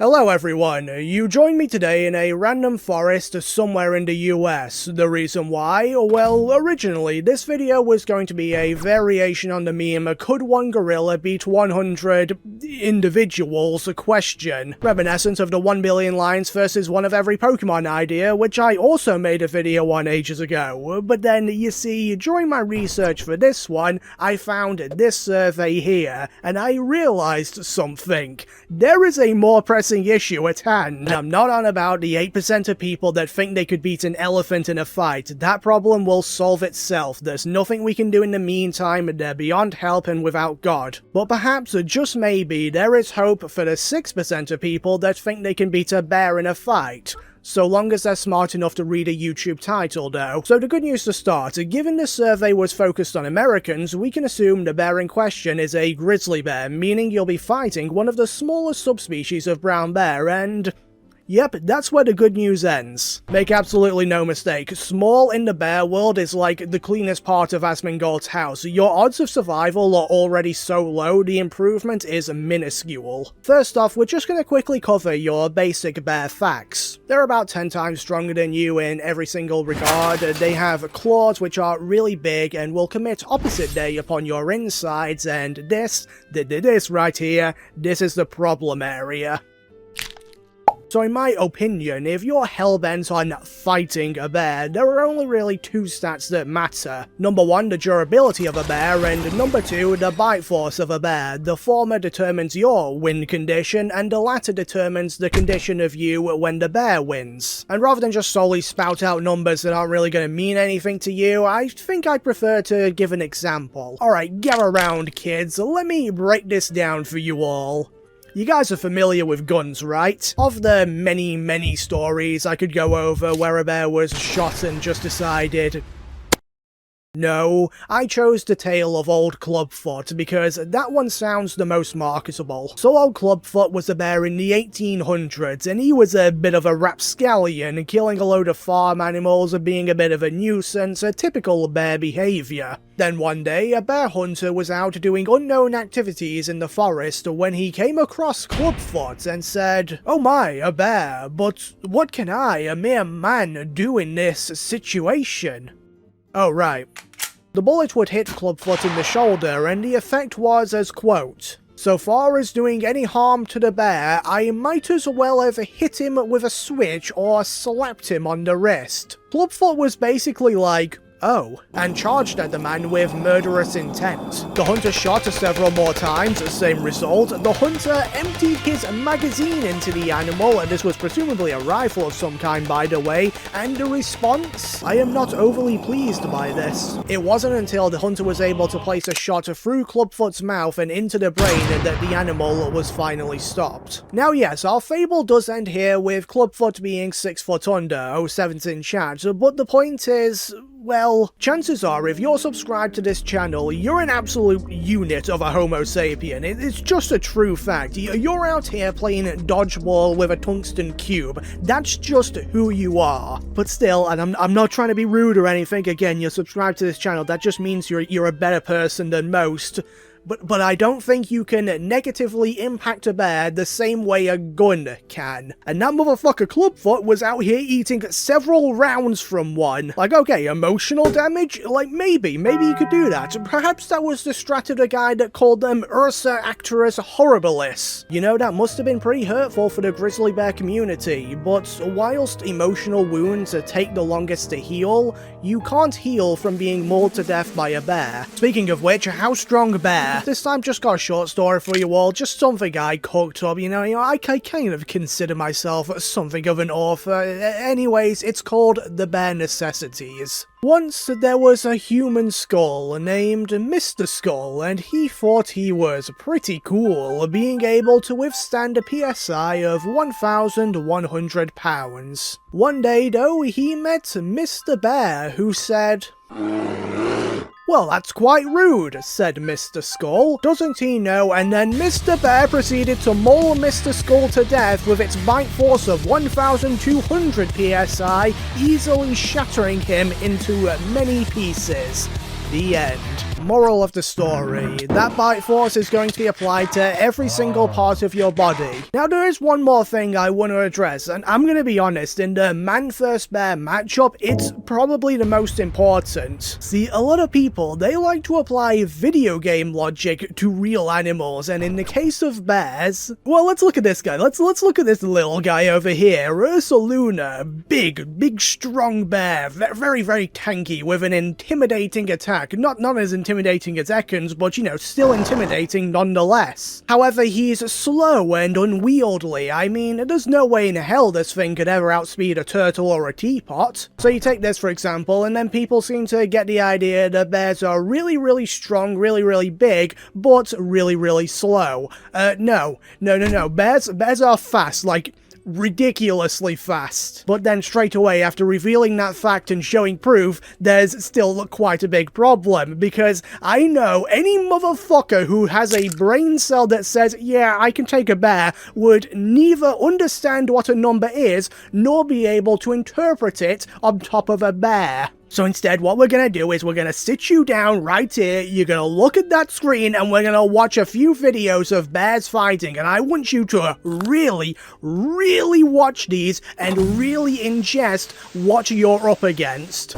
Hello everyone, you joined me today in a random forest somewhere in the US. The reason why? Well, originally this video was going to be a variation on the meme, could one gorilla beat 100 individuals question, reminiscent of the 1 billion lines versus one of every Pokemon idea, which I also made a video on ages ago. But then, you see, during my research for this one, I found this survey here, and I realized something. There is a more pressing issue at hand. I'm not on about the 8% of people that think they could beat an elephant in a fight. That problem will solve itself. There's nothing we can do in the meantime, they're beyond help and without God. But perhaps, just maybe, there is hope for the 6% of people that think they can beat a bear in a fight. So long as they're smart enough to read a YouTube title though. So the good news to start, given this survey was focused on Americans, we can assume the bear in question is a grizzly bear, meaning you'll be fighting one of the smallest subspecies of brown bear, and yep, that's where the good news ends. Make absolutely no mistake, small in the bear world is like the cleanest part of Asmongold's house. Your odds of survival are already so low, the improvement is minuscule. First off, we're just going to quickly cover your basic bear facts. They're about 10 times stronger than you in every single regard. They have claws which are really big and will commit opposite day upon your insides, and this right here, this is the problem area. So in my opinion, if you're hellbent on fighting a bear, there are only really two stats that matter. Number 1, the durability of a bear, and number 2, the bite force of a bear. The former determines your win condition, and the latter determines the condition of you when the bear wins. And rather than just solely spout out numbers that aren't really going to mean anything to you, I think I'd prefer to give an example. Alright, gather around kids, let me break this down for you all. You guys are familiar with guns, right? Of the many stories I could go over where a bear was shot and just decided, no, I chose the tale of Old Clubfoot because that one sounds the most marketable. So Old Clubfoot was a bear in the 1800s, and he was a bit of a rapscallion, killing a load of farm animals and being a bit of a nuisance, a typical bear behaviour. Then one day, a bear hunter was out doing unknown activities in the forest when he came across Clubfoot and said, "Oh my, a bear, but what can I, a mere man, do in this situation?" Oh right. The bullet would hit Clubfoot in the shoulder, and the effect was as quote, "So far as doing any harm to the bear, I might as well have hit him with a switch or slapped him on the wrist." Clubfoot was basically like, oh, and charged at the man with murderous intent. The hunter shot several more times, same result. The hunter emptied his magazine into the animal, and this was presumably a rifle of some kind by the way, and the response? I am not overly pleased by this. It wasn't until the hunter was able to place a shot through Clubfoot's mouth and into the brain that the animal was finally stopped. Now yes, our fable does end here with Clubfoot being 6 foot under, 07's in chat, but the point is, well, chances are if you're subscribed to this channel, you're an absolute unit of a homo sapien. It's just a true fact. You're out here playing dodgeball with a tungsten cube. That's just who you are. But still, and I'm not trying to be rude or anything, again, you're subscribed to this channel, that just means you're a better person than most. But I don't think you can negatively impact a bear the same way a gun can. And that motherfucker Clubfoot was out here eating several rounds from one. Like, okay, emotional damage? Like, maybe you could do that. Perhaps that was the strat of the guy that called them Ursa Actress Horribilis. You know, that must have been pretty hurtful for the grizzly bear community, but whilst emotional wounds take the longest to heal, you can't heal from being mauled to death by a bear. Speaking of which, how strong bear? This time just got a short story for you all, just something I cooked up, you know, I kind of consider myself something of an author. Anyways, it's called The Bare Necessities. Once there was a human skull named Mr. Skull, and he thought he was pretty cool, being able to withstand a PSI of 1,100 pounds. One day though, he met Mr. Bear, who said, "Well, that's quite rude," said Mr. Skull. "Doesn't he know?" And then Mr. Bear proceeded to maul Mr. Skull to death with its bite force of 1,200 PSI, easily shattering him into many pieces. The end. Moral of the story, that bite force is going to be applied to every single part of your body. Now there is one more thing I want to address, and I'm going to be honest, in the man vs bear matchup, it's probably the most important. See, a lot of people, they like to apply video game logic to real animals, and in the case of bears, well, let's look at this guy. Let's look at this little guy over here. Ursa Luna, big strong bear, very tanky with an intimidating attack. Not as intimidating as Ekans, but you know, still intimidating nonetheless. However, he's slow and unwieldy. I mean, there's no way in hell this thing could ever outspeed a turtle or a teapot. So you take this for example, and then people seem to get the idea that bears are really strong, really big, but really slow. No. Bears are fast, like ridiculously fast. But then straight away after revealing that fact and showing proof, there's still quite a big problem, because I know any motherfucker who has a brain cell that says, yeah, I can take a bear, would neither understand what a number is, nor be able to interpret it on top of a bear. So instead, what we're going to do is we're going to sit you down right here, you're going to look at that screen, and we're going to watch a few videos of bears fighting, and I want you to really watch these and really ingest what you're up against.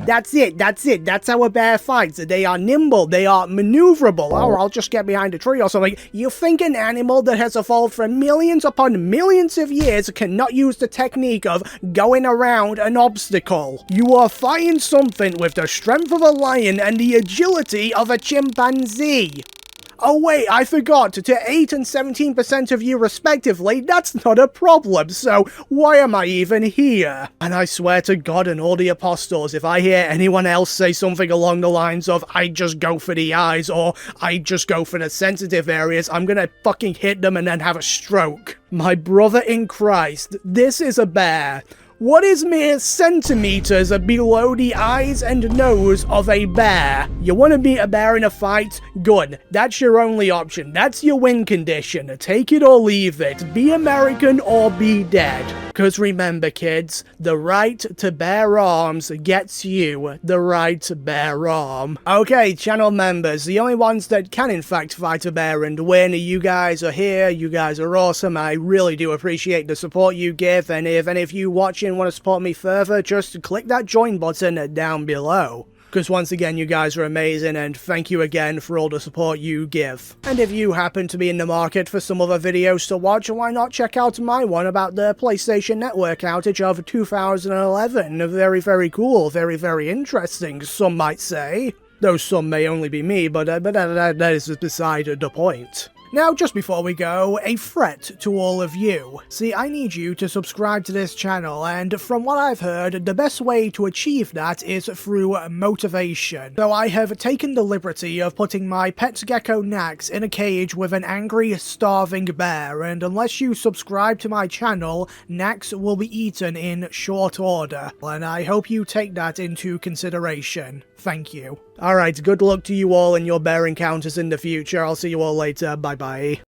That's it, that's how a bear fights. They are nimble, they are maneuverable, or I'll just get behind a tree or something. You think an animal that has evolved for millions upon millions of years cannot use the technique of going around an obstacle? You are fighting something with the strength of a lion and the agility of a chimpanzee. Oh wait, I forgot, to 8 and 17% of you respectively, that's not a problem, so why am I even here? And I swear to God and all the apostles, if I hear anyone else say something along the lines of, I just go for the eyes, or I just go for the sensitive areas, I'm gonna fucking hit them and then have a stroke. My brother in Christ, this is a bear. What is mere centimeters below the eyes and nose of a bear? You want to beat a bear in a fight? Good. That's your only option. That's your win condition. Take it or leave it. Be American or be dead. Because remember, kids, the right to bear arms gets you the right to bear arm. Okay, channel members, the only ones that can in fact fight a bear and win, you guys are here, you guys are awesome, I really do appreciate the support you give, and if you watching want to support me further, just click that join button down below. Because once again, you guys are amazing, and thank you again for all the support you give. And if you happen to be in the market for some other videos to watch, why not check out my one about the PlayStation Network outage of 2011. Very cool, very interesting, some might say. Though some may only be me, but that is beside the point. Now, just before we go, a threat to all of you. See, I need you to subscribe to this channel, and from what I've heard, the best way to achieve that is through motivation. So I have taken the liberty of putting my pet gecko Nax in a cage with an angry, starving bear, and unless you subscribe to my channel, Nax will be eaten in short order, and I hope you take that into consideration. Thank you. Alright, good luck to you all in your bear encounters in the future. I'll see you all later. Bye bye.